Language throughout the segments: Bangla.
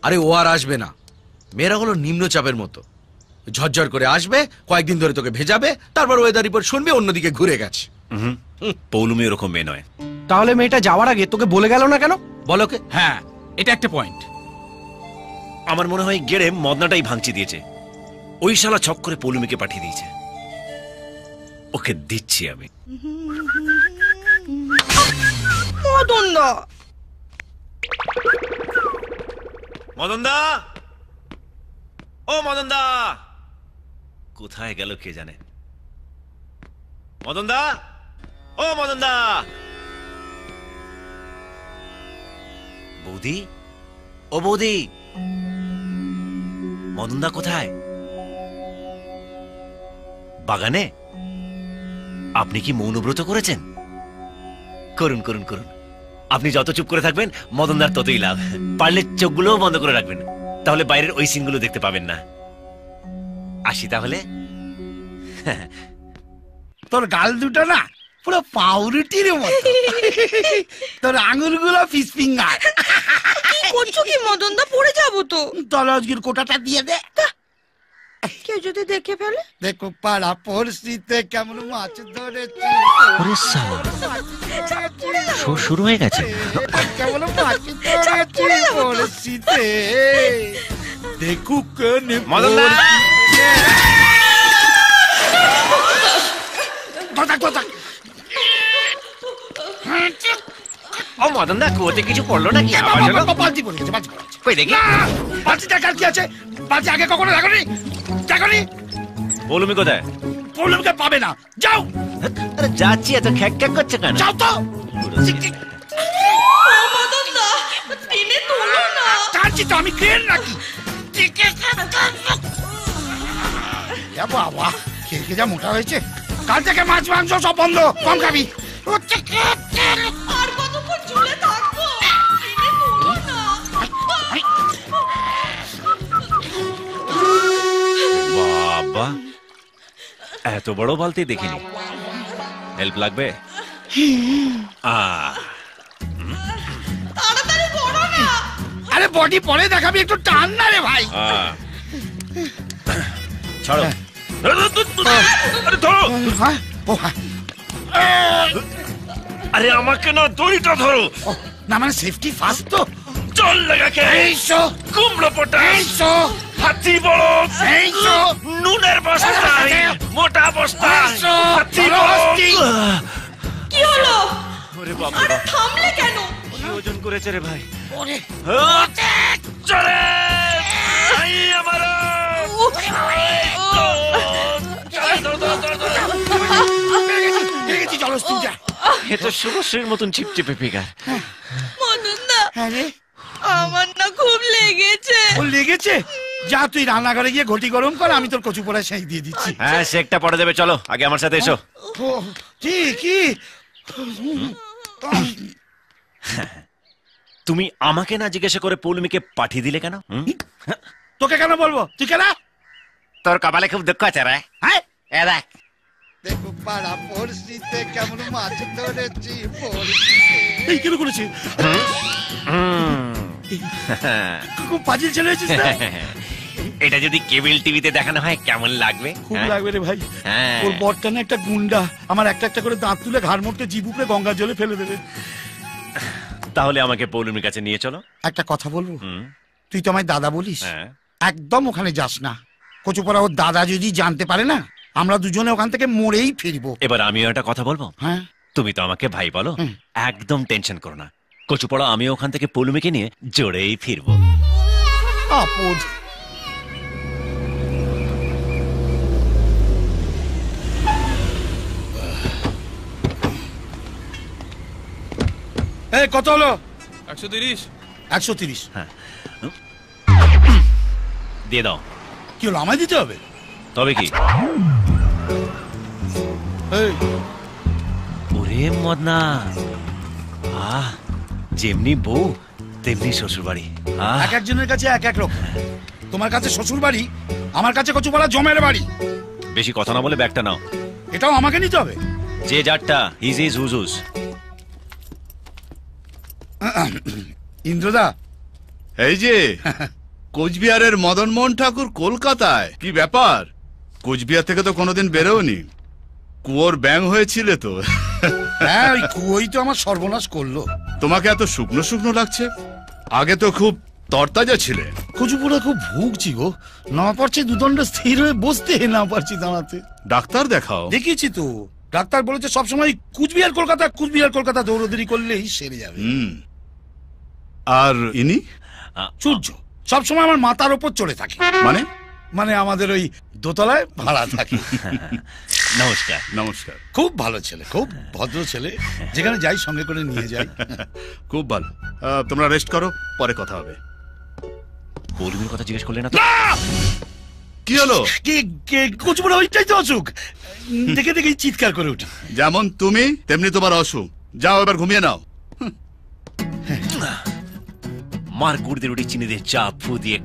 আরে ও আর আসবে না, মেয়েরা হলো নিম্নচাপের মতো, ঝরঝর করে আসবে, কয়েকদিন ধরে তোকে ভেজাবে, তারপর ওয়েদার রিপোর্ট শুনবে অন্যদিকে ঘুরে গেছে। পৌলুমি এরকম মেয়ে নয়। তাহলে মেয়েটা যাওয়ার আগে তোকে বলে গেল না কেন? বলো কে? হ্যাঁ, এটা একটা পয়েন্ট। আমার মনে হয় গেড়ে মদনাটাই ভাঙচি দিয়েছে, ওই শালা ছক করে পৌলুমিকে পাঠিয়ে দিয়েছে। ওকে দিচ্ছি আমি। মদনদা, মদনদা, ও মদনদা, কোথায় গেল কে জানে। মদনদা, ও মদনদা। বৌদি, ও বৌদি, মদনদা কোথায়? বাগানে? আপনি কি মৌনব্রত করেছেন? করুন করুন করুন, আপনি যত চুপ করে থাকবেন মদনদার ততই লাভ। পারলে চোখগুলোও বন্ধ করে রাখবেন, তাহলে বাইরের ওই সিনগুলো দেখতে পাবেন না। আসি তাহলে। তোর গাল দুটো না পুরো পাউরুটির মতো, তোর আঙুলগুলো ফিশ ফিঙ্গার। কি করছো কি মদনদা? পড়ে যাবো তো। তোর আজকের কোটাটা দিয়ে দে। কেউ যদি দেখে ফেলে? দেখো পাড়া পড়শিতে কেমন মাছ ধরেছি। শুরু হয়ে গেছে। কেমন মাছ ধরেছি পড়শিতে, দেখুক মদনদা, ও মদনদা, কুয়োতে কিছু পড়লো নাকি? বালতি পড়ে গেছে, বালতি পড়ে গেছে। কই দেখি। বালতি দেখার কি আছে? বালতি আগে কখনো দেখনি? দেখনি? পৌলুমি কোথায়? পৌলুমিকে পাবে না, যাও। আরে যাচ্ছি, এত খ্যাক খ্যাক করছে কেন? যাও তো। মদনদা, টেনে তোলো না। কাঁদছি তো আমি, ক্রেন নাকি? বাবা, কে যা মোটা হয়েছে। কাল থেকে মাছ মাংস সব বন্ধ, কম খাবি। আর কতক্ষণ ঝুলে থাকবো? টেনে তোলো না। বাবা, এত বড় বালতি দেখিনি। হেল্প লাগবে? তাড়াতাড়ি করো না। আরে বডি পরে দেখাবি, একটু টান না রে ভাই। ছাড়ো। আরে ধরো। আরে আমাকে না, দড়িটা ধরো। না মানে সেফটি ফার্স্ট তো। চল লাগাকে। এইসো কুমড়ো পটাশ, এইসো হাতি বড়, এইসো নুনের বস্তা, মোটা বস্তা, হাতি বড়। কি হলো? ওরে বাবা, আরে থামলে কেন? কি ওজন করেছে রে ভাই? ওরে চলে ভাই আমার। এ তো শুভশ্রীর মতন চিপচিপে ফিগার। মদনদা, আরে আমার না খুব লেগেছে। ও লেগেছে? যা তুই রান্নাঘরে গিয়ে ঘটি গরম কর, আমি তোর কচু পোড়ায় সেঁক দিয়ে দিচ্ছি। হ্যাঁ, সেকটা পড়ে দেবে, চলো আগে আমার সাথে এসো। কি কি? তুমি আমাকে না জিজ্ঞাসা করে পৌলুমিকে পাঠিয়ে দিলে কেন? তোকে কেন বলবো? তুই কেন? তোর কপালে খুব দুঃখ আছে রে। হ্যাঁ, এ দেখ, দেখো পাড়া পড়শিতে কেমন মাছ ধরেছি পড়শিতে। এই কেন করেছে? খুব পাজিল ছেলে হয়েছিস না? এটা যদি কেবল টিভিতে দেখানো হয় কেমন লাগবে? খুব লাগবে রে ভাই। হ্যাঁ। ওর বরটা না একটা গুন্ডা, আমার একটা একটা করে দাঁত তুলে ঘাড় মোটকে জিভ উপরে গঙ্গার জলে ফেলে দেবে। তাহলে আমাকে পৌলুমির কাছে নিয়ে চলো। একটা কথা বলবো, তুই তো আমায় দাদা বলিস, হ্যাঁ। একদম ওখানে যাস না। কচুপাড়া ওর দাদা যদি জানতে পারে না, আমরা দুজনে ওখান থেকে মরেই ফিরবো। এবার আমিও একটা কথা বলবো। হ্যাঁ, তুমি তো আমাকে ভাই বলো, একদম টেনশন করো না। কচুপাড়া আমিও ওখান থেকে পৌলুমিকে নিয়ে জোরেই ফিরবো। আপদ। এই কত হলো? 130। 130। হ্যাঁ, দিয়ে দাও। কি হলো, আমায় দিতে হবে? তবে কি? এই ওরে মদনা, আহ, যেমনি বউ তেমনি শ্বশুর বাড়ি। এক একজনের কাছে এক এক রকম। তোমার কাছে শ্বশুর বাড়ি, আমার কাছে কচুপাড়া জমের বাড়ি। বেশি কথা না বলে ব্যাগটা নাও। এটাও আমাকে নিতে হবে? যে যারটা, হিজ ইজ হুজুস। ইন্দ্রদা, এই যে কোচবিহারের মদন মোহন ঠাকুর কলকাতায়, কি ব্যাপার? কোচবিহার থেকে তো কোনোদিন বেরোনি, কুয়োর ব্যাং হয়েছিলে তো। হ্যাঁ, ওই কুয়োই তো আমার সর্বনাশ করলো। তোমাকে এত শুকনো শুকনো লাগছে, আগে তো খুব তরতাজা ছিলে। কচুপুরা খুব ভুগছি গো, না পারছি দুদণ্ড স্থির হয়ে বসতে, না পারছি দাঁড়াতে। ডাক্তার দেখাও। দেখিয়েছি তো, ডাক্তার বলেছে সবসময় কুচবিহার কলকাতা কুচবিহার কলকাতা দৌড়দৌড়ি করলেই সেরে যাবে। আর ইনি সূর্য সবসময় আমার মাথার ওপর চড়ে থাকে। মানে? মানে আমাদের ওই দোতলায় ভাড়া থাকে। নমস্কার। নমস্কার। খুব ভালো ছেলে, খুব ভদ্র ছেলে, যেখানে যাই সঙ্গে করে নিয়ে যাই। খুব ভালো। তোমরা রেস্ট করো, পরে কথা হবে। পৌলুমির কথা জিজ্ঞেস করলে না তো? কি হলো? কচুপুরা ওইটাই তো অসুখ, দেখে দেখে চিৎকার করে উঠি। যেমন তুমি তেমনি তোমার অসুখ। যাও এবার ঘুমিয়ে নাও। মার গুড় দিয়ে রুটি চিনি দিয়ে চা ফু দিয়ে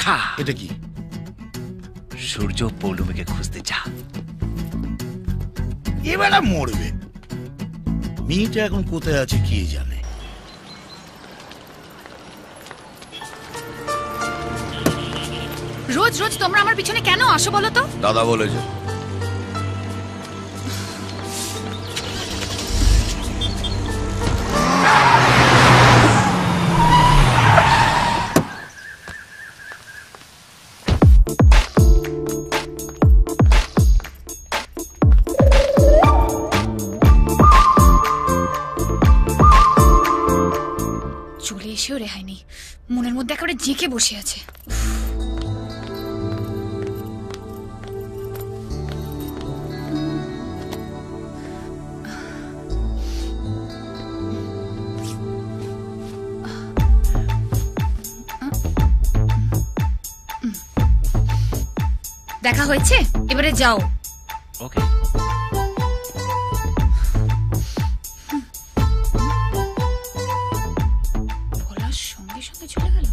খা। এটা কি? সূর্য পৌলুমিকে খুঁজতে যা। এবেলা মরবে। মেয়েটা এখন কোথায় আছে কে জানে। রোজ রোজ তোমরা আমার পিছনে কেন আসো বলো তো? দাদা বলেছে। চলে এসেও রেহাই নেই, মনের মধ্যে একেবারে জেঁকে বসে আছে। দেখা হয়েছে, এবারে যাও। ওকে। বলার সঙ্গে সঙ্গে চলে গেল।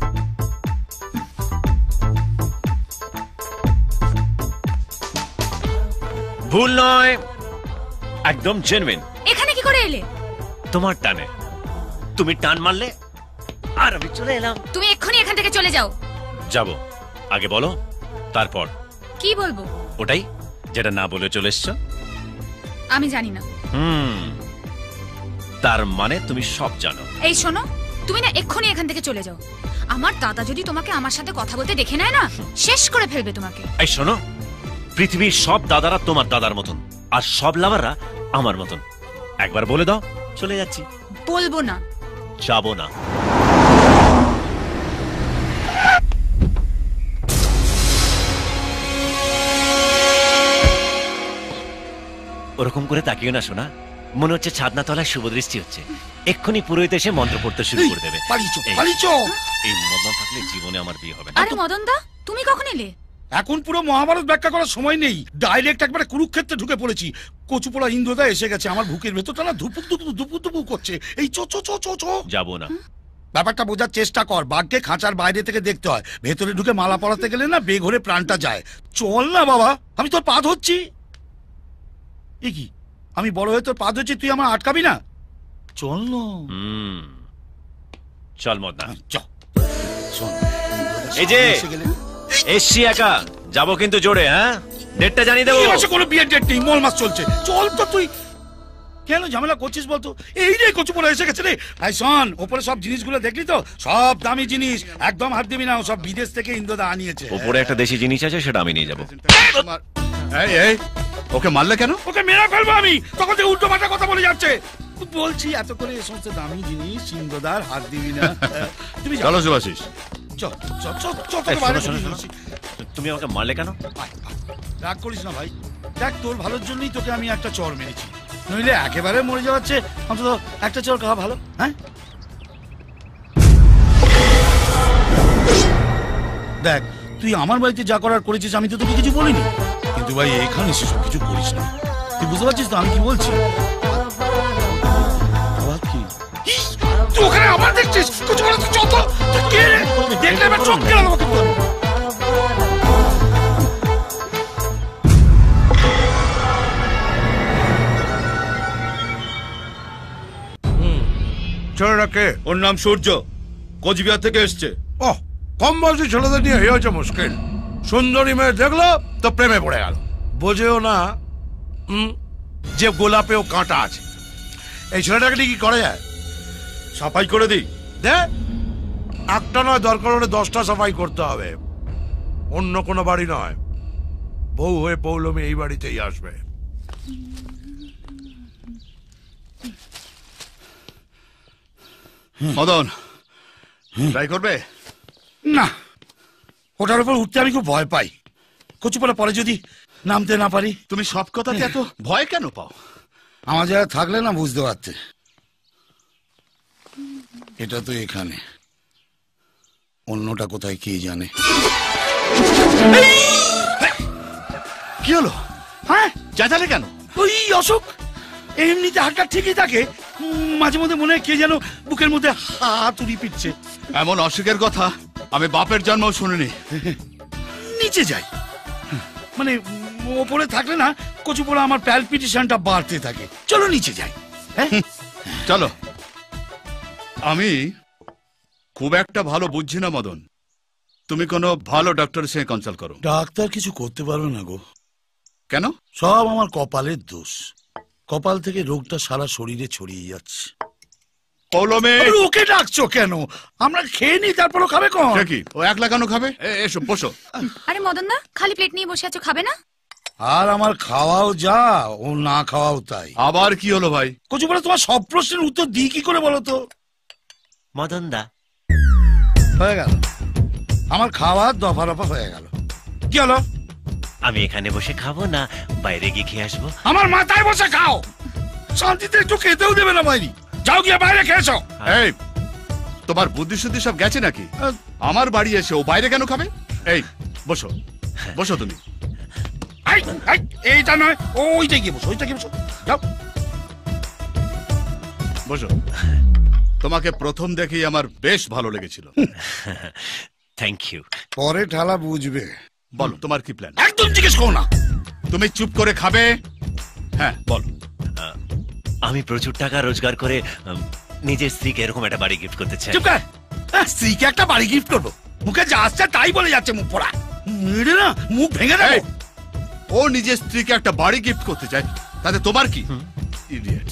ভুল নয়, একদম জেনুইন। এখানে কি করে এলে? তোমার টানে। তুমি টান মারলে আর আমি চলে এলাম। তুমি এক্ষুনি এখান থেকে চলে যাও। যাব, আগে বলো, তারপর। কি বলবো? ওটাই যেটা না বলে চলে এসছো। আমি জানি না। তার মানে তুমি সব জানো। এই শোনো, তুমি না এক্ষুনি এখান থেকে চলে যাও। আমার দাদা যদি তোমাকে আমার সাথে কথা বলতে দেখে নেয় না, শেষ করে ফেলবে তোমাকে। এই শোনো, পৃথিবীর সব দাদারা তোমার দাদার মতন, আর সব লাভাররা আমার মতন। একবার বলে দাও, চলে যাচ্ছি। বলবো না। যাবো না। ওরকম করে তাকিও না শোনা, মনে হচ্ছে ছাদনা তলায় শুভ দৃষ্টি হচ্ছে। এক্ষুনি পুরোহিত এসে মন্ত্র পড়তে শুরু করে দেবে। এই মদন থাকলে জীবনে আমার বিয়ে হবে না। আরে মদন দা, তুমি কখন এলে? এখন পুরো মহাভারত ব্যাখ্যা করার সময় নেই, ডাইরেক্ট একবারে কুরুক্ষেত্রে ঢুকে পড়েছি। কচুপোড়া ইন্দ্রদা এসে গেছে, আমার বুকের ভেতরটা না ধুপুক ধুপুক ধুপুক ধুপুক করছে। এই চো চো চো চো চো। যাবো না। ব্যাপারটা বোঝার চেষ্টা কর, বাঘকে খাঁচার বাইরে থেকে দেখতে হয়, ভেতরে ঢুকে মালা পরাতে গেলে না বেঘরে প্রাণটা যায়। চল না বাবা, আমি তোর পা ধরছি। এ কি, আমি বড় হয়ে তোর পা ধরছি, তুই আমার আটকাবি না? চল না। চল মদনা, চল। শোন, এই যে এসে গেলে এসছি একা, যাবো কিন্তু জোরে। হ্যাঁ, ডেটটা জানিয়ে দেবো। এই মাসে কোনো বিয়ের ডেট নেই, মল মাস চলছে। চল তো তুই, কেন ঝামেলা করছিস বলতো? এই রে কচুপোড়া এসে গেছে রে। আই শোন, ওপরে সব জিনিসগুলো দেখলি তো? সব দামি জিনিস, একদম হাত দিবি না, সব বিদেশ থেকে ইন্দ্রদা আনিয়েছে। ওপরে একটা দেশি জিনিস আছে, সেটা আমি নিয়ে যাবো। এই এই, ওকে মারলে কেন? ওকে মেরে ফেলবো আমি, তখন থেকে উল্টো পাল্টা কথা বলে যাচ্ছে। বলছি এত করে এই সমস্ত দামি জিনিস ইন্দ্রদার হাত দিবি না। তুমি চলো শুভাশিস। চল চল চল চল, এই, তোকে বাইরে শোনো, বেরিয়ে শোনো, যাচ্ছি। তুমি আমাকে মারলে কেন? রাগ করিস না ভাই, দেখ তোর ভালোর জন্যই তোকে আমি একটা চর মেরেছি, নইলে একেবারে মরে যাওয়াচ্ছে অন্তত একটা চর খাওয়া ভালো। হ্যাঁ দেখ, তুই আমার বাড়িতে যা করার করেছিস আমি তো তোকে কিছু বলিনি, কিন্তু ভাই এখানে সেসব কিছু করিস না। তুই বুঝতে পারছিস তো আমি কি বলছি? তুই ওখানে আবার দেখছিস? কিছু বলে তুই চল তো। কে রে? দেখলে এবার চোখ কেন আমাকে বল। ছেলেটা কে? ওর নাম সূর্য, কোচবিহার থেকে এসছে। ওহ, কম বয়সী ছেলেদের নিয়ে হয়েছে মুশকিল। সুন্দরী মেয়ে দেখলো তো প্রেমে পড়ে গেল, বোঝেও না যে গোলাপেও কাঁটা আছে। এই ছেলেটাকে নিয়ে কি করা যায়? সাফাই করে দিই? দে, একটা নয়, দরকার হলে 10টা সাফাই করতে হবে। অন্য কোনো বাড়ি নয়, বউ হয়ে পৌলমী এই বাড়িতেই আসবে। মদন, ট্রাই করবে? না, ওটার উপর উঠতে আমি খুব ভয় পাই। কচুপালা পরে যদি নামতে না পারি। তুমি সব কথাতে এত ভয় কেন পাও? আমার জায়গায় থাকলে না বুঝতে পারতে। এটা তো এখানে, অন্যটা কোথায় কে জানে। কি হলো? হ্যাঁ, চেঁচালে কেন? ওই অসুখ এমনিতে হাতটা ঠিকই থাকে, মাঝে মধ্যে মনে হয় কে যেন বুকের মধ্যে হাতুড়ি পিটছে। এমন অসুখের কথা আমি বাপের জন্মও শুনিনি। নিচে যাই, মানে ওপরে থাকলে না কচুপোড়া আমার প্যালপিটেশনটা বাড়তে থাকে। চলো নিচে যাই। হ্যাঁ চলো। আমি খুব একটা ভালো বুঝছি না মদন, তুমি কোনো ভালো ডক্টরের সঙ্গে কনসাল্ট করো। ডাক্তার কিছু করতে পারবে না গো। কেন? সব আমার কপালের দোষ। কপাল থেকে রোগটা সারা শরীরে ছড়িয়ে যাচ্ছে। পৌলমী, ওকে ডাকছো কেন? আমরা খেয়ে নি, তারপরও খাবে কোন? সে কি ও একলা কেন খাবে? এসো বসো। আরে মদন দা, খালি প্লেট নিয়ে বসে আছো, খাবে না? আর আমার খাওয়াও যা, ও না খাওয়াও তাই। আবার কি হলো ভাই? কচুপোড়া, তোমার সব প্রশ্নের উত্তর দিই কি করে বলো তো? মদন দা, হয়ে গেল আমার খাওয়া, দফা রফা হয়ে গেল। কি হলো? আমি এখানে বসে খাবো না বাইরে গিয়ে খেয়ে আসবো? আমার মাথায় বসে খাও, শান্তিতে একটু খেতেও দেবে না বাইরে। যাও গিয়ে বাইরে খেয়েছো। এই, তোমার বুদ্ধি শুদ্ধি সব গেছে নাকি? আমার বাড়ি এসে ও বাইরে কেন খাবে? এই বসো, বসো তুমি। এইটা নয়, ওইটা গিয়ে বসো, ওইটা গিয়ে বসো, যাও বসো। তোমাকে প্রথম দেখেই আমার বেশ ভালো লেগেছিল। Thank you. পরে ঠালা বুঝবে। বলো তোমার কি প্ল্যান? একদম জিজ্ঞেস করো না। তুমি চুপ করে খাবে। হ্যাঁ বলো। আমি প্রচুর টাকা রোজগার করে নিজের স্ত্রীকে এরকম একটা বাড়ি গিফট করতে চাই। চুপ কর। স্ত্রীকে একটা বাড়ি গিফট করবো? মুখে যা আসছে তাই বলে যাচ্ছে, মুখ পড়া। মেরে না মুখ ভেঙে দেবে। ও নিজের স্ত্রীকে একটা বাড়ি গিফট করতে চায়, তাতে তোমার কি? ইডিয়েট।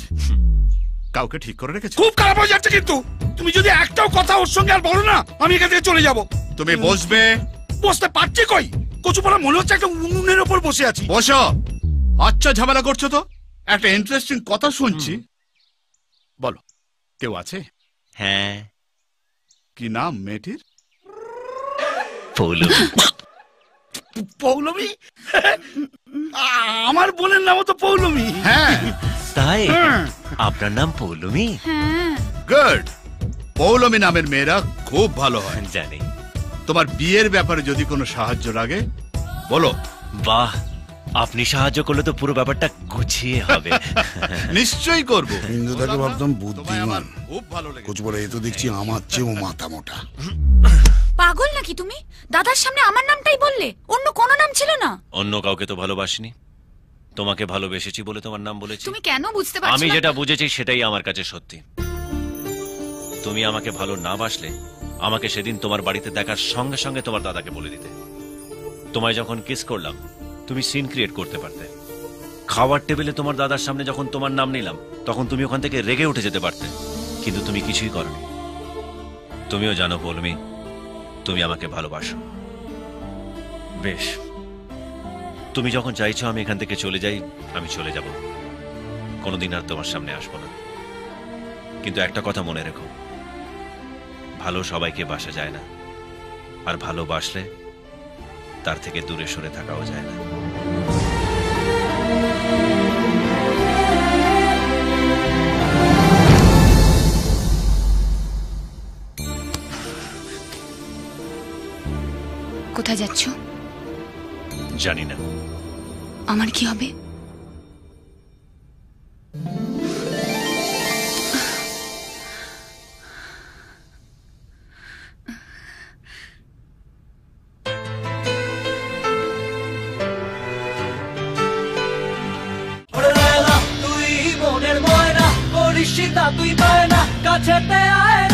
কাউকে ঠিক করে রেখেছো? খুব খারাপ হয়ে যাচ্ছে কিন্তু। তুমি যদি একটাও কথা ওর সঙ্গে আর বলো না, আমি এখান থেকে চলে যাব। তুমি বসবে। বসতে পারছি কই? কচুপাড়া মনে হচ্ছে একটা উনুনের ওপর বসে আছি। বসো। আচ্ছা ঝামেলা করছো তো? একটা ইন্টারেস্টিং কথা শুনছি। বলো, কেউ আছে? হ্যাঁ। কি নাম মেয়েটির? পৌলমী। পৌলমী? আমার বোনের নামও তো পৌলমী। হ্যাঁ। তাই আপনার নাম পৌলমী? হ্যাঁ। গুড। পৌলমী নামের মেয়েরা খুব ভালো হয়। জানি। তোমার বিয়ের ব্যাপারে যদি কোনো সাহায্য লাগে বলো। বাহ, আপনি সাহায্য করলে তো পুরো ব্যাপারটা গুছিয়ে হবে। নিশ্চয়ই করবো। হিন্দুটাকে ভাবতাম বুদ্ধিমান, খুব ভালো লেগেছে। কচুপাড়া এ তো দেখছি আমার চেয়েও মাথা মোটা। পাগল নাকি তুমি? দাদার সামনে আমার নামটাই বললে, অন্য কোনো নাম ছিল না? অন্য কাউকে তো ভালোবাসিনি, তোমাকে ভালোবেসেছি বলে তোমার নাম বলেছি। তুমি কেন বুঝতে পারছো আমি না? যেটা বুঝেছি সেটাই আমার কাছে সত্যি। তুমি আমাকে ভালো না বাসলে আমাকে সেদিন তোমার বাড়িতে দেখার সঙ্গে সঙ্গে তোমার দাদাকে বলে দিতে। তোমায় যখন কিস করলাম তুমি সিন ক্রিয়েট করতে পারতে। খাওয়ার টেবিলে তোমার দাদার সামনে যখন তোমার নাম নিলাম তখন তুমি ওখান থেকে রেগে উঠে যেতে পারতে, কিন্তু তুমি কিছুই করনি। তুমিও জানো পৌলমী, তুমি আমাকে ভালোবাসো। বেশ, তুমি যখন চাইছো আমি এখান থেকে চলে যাই, আমি চলে যাব। কোনোদিন আর তোমার সামনে আসবো না। কিন্তু একটা কথা মনে রেখো, ভালো সবাইকে বাসা যায় না, আর ভালোবাসলে তার থেকে দূরে সরে থাকাও যায় না। কোথায় যাচ্ছ? জানি না। আমার কি হবে? তুই মনের ময়না করিস তুই পায় না কাছেতে আয়